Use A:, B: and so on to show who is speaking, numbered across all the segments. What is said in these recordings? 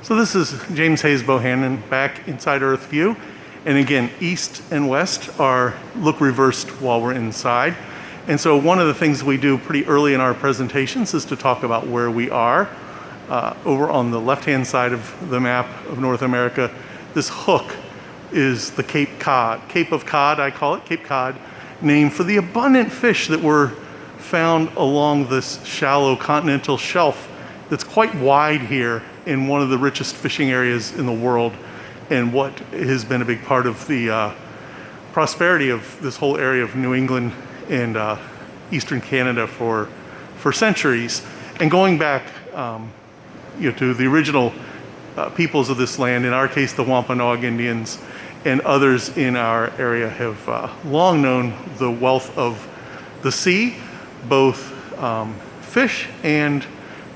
A: So this is James Hayes-Bohanan back inside EarthView. And again, east and west look reversed while we're inside. And so one of the things we do pretty early in our presentations is to talk about where we are. Over on the left-hand side of the map of North America, this hook is the Cape Cod. Cape of Cod, I call it, Cape Cod, named for the abundant fish that were found along this shallow continental shelf that's quite wide here in one of the richest fishing areas in the world, and what has been a big part of the prosperity of this whole area of New England and eastern Canada for centuries. And going back to the original peoples of this land, in our case the Wampanoag Indians, and others in our area have long known the wealth of the sea, both fish and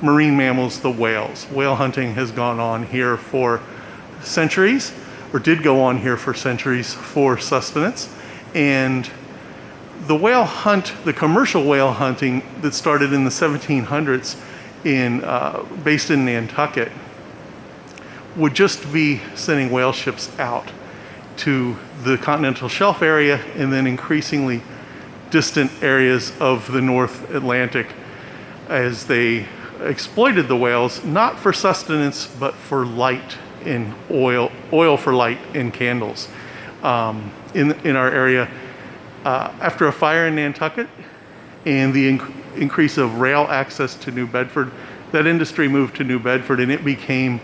A: marine mammals, the whales. Whale hunting has gone on here for centuries, or did go on here for centuries for sustenance. And the whale hunt, the commercial whale hunting that started in the 1700s based in Nantucket, would just be sending whale ships out to the continental shelf area and then increasingly distant areas of the North Atlantic as they exploited the whales, not for sustenance, but for light and oil for light and candles. In our area, after a fire in Nantucket and the increase of rail access to New Bedford, that industry moved to New Bedford, and it became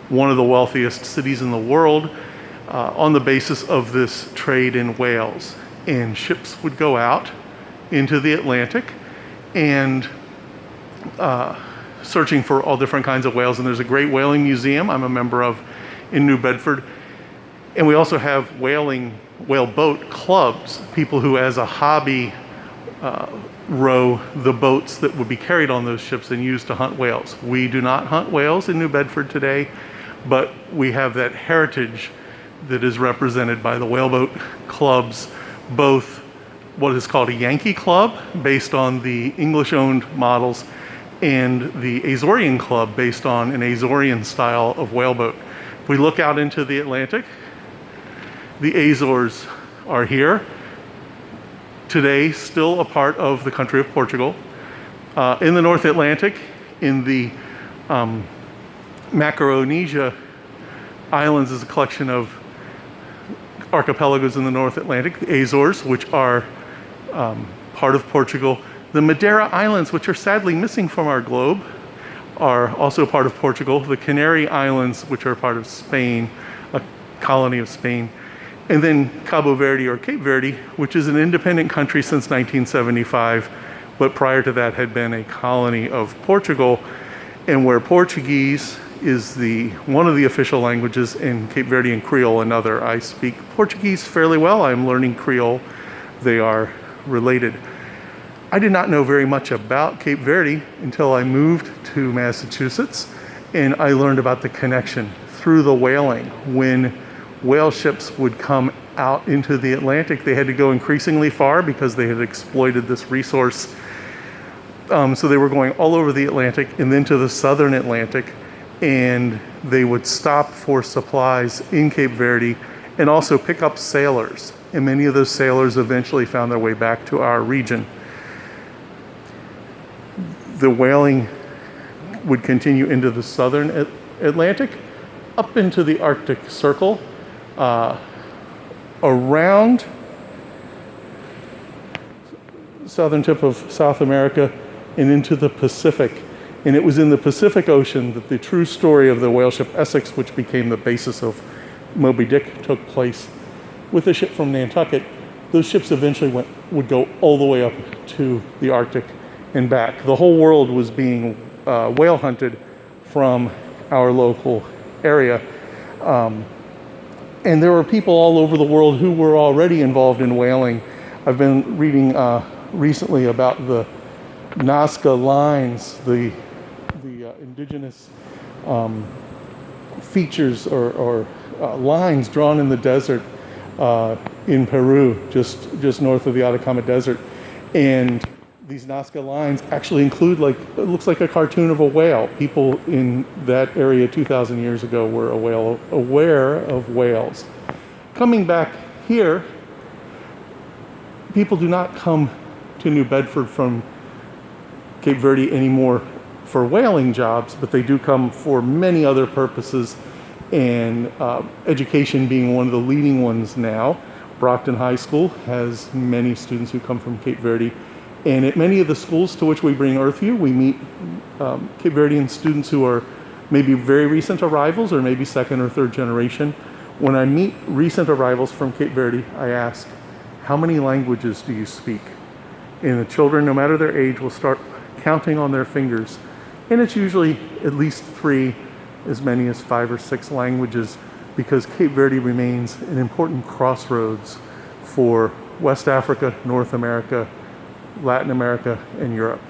A: one of the wealthiest cities in the world on the basis of this trade in whales. And ships would go out into the Atlantic and searching for all different kinds of whales. And there's a great whaling museum I'm a member of in New Bedford. And we also have whale boat clubs, people who as a hobby row the boats that would be carried on those ships and used to hunt whales. We do not hunt whales in New Bedford today, but we have that heritage that is represented by the whaleboat clubs, both what is called a Yankee Club, based on the English-owned models, and the Azorean Club, based on an Azorean style of whaleboat. If we look out into the Atlantic, the Azores are here, today still a part of the country of Portugal. In the North Atlantic, in the Macaronesia Islands, is a collection of archipelagos in the North Atlantic, the Azores, which are part of Portugal. The Madeira Islands, which are sadly missing from our globe, are also part of Portugal. The Canary Islands, which are part of Spain, a colony of Spain. And then Cabo Verde, or Cape Verde, which is an independent country since 1975, but prior to that had been a colony of Portugal, and where Portuguese is one of the official languages, in Cape Verdean Creole another. I speak Portuguese fairly well. I'm learning Creole. They are related. I did not know very much about Cape Verde until I moved to Massachusetts, and I learned about the connection through the whaling. When whale ships would come out into the Atlantic, they had to go increasingly far because they had exploited this resource. So they were going all over the Atlantic and then to the southern Atlantic, and they would stop for supplies in Cape Verde and also pick up sailors. And many of those sailors eventually found their way back to our region. The whaling would continue into the southern Atlantic, up into the Arctic Circle, around southern tip of South America, and into the Pacific. And it was in the Pacific Ocean that the true story of the whale ship Essex, which became the basis of Moby Dick, took place. With the ship from Nantucket, those ships eventually would go all the way up to the Arctic and back. The whole world was being whale hunted from our local area. And there were people all over the world who were already involved in whaling. I've been reading recently about the Nazca lines, the indigenous features or lines drawn in the desert in Peru, just north of the Atacama Desert. And these Nazca lines actually include, like, it looks like a cartoon of a whale. People in that area 2,000 years ago were aware of whales. Coming back here, people do not come to New Bedford from Cape Verde anymore for whaling jobs, but they do come for many other purposes, and education being one of the leading ones now. Brockton High School has many students who come from Cape Verde, and at many of the schools to which we bring EarthView, we meet Cape Verdean students who are maybe very recent arrivals or maybe second or third generation. When I meet recent arrivals from Cape Verde, I ask, how many languages do you speak? And the children, no matter their age, will start counting on their fingers. And it's usually at least 3, as many as 5 or 6 languages, because Cape Verde remains an important crossroads for West Africa, North America, Latin America, and Europe.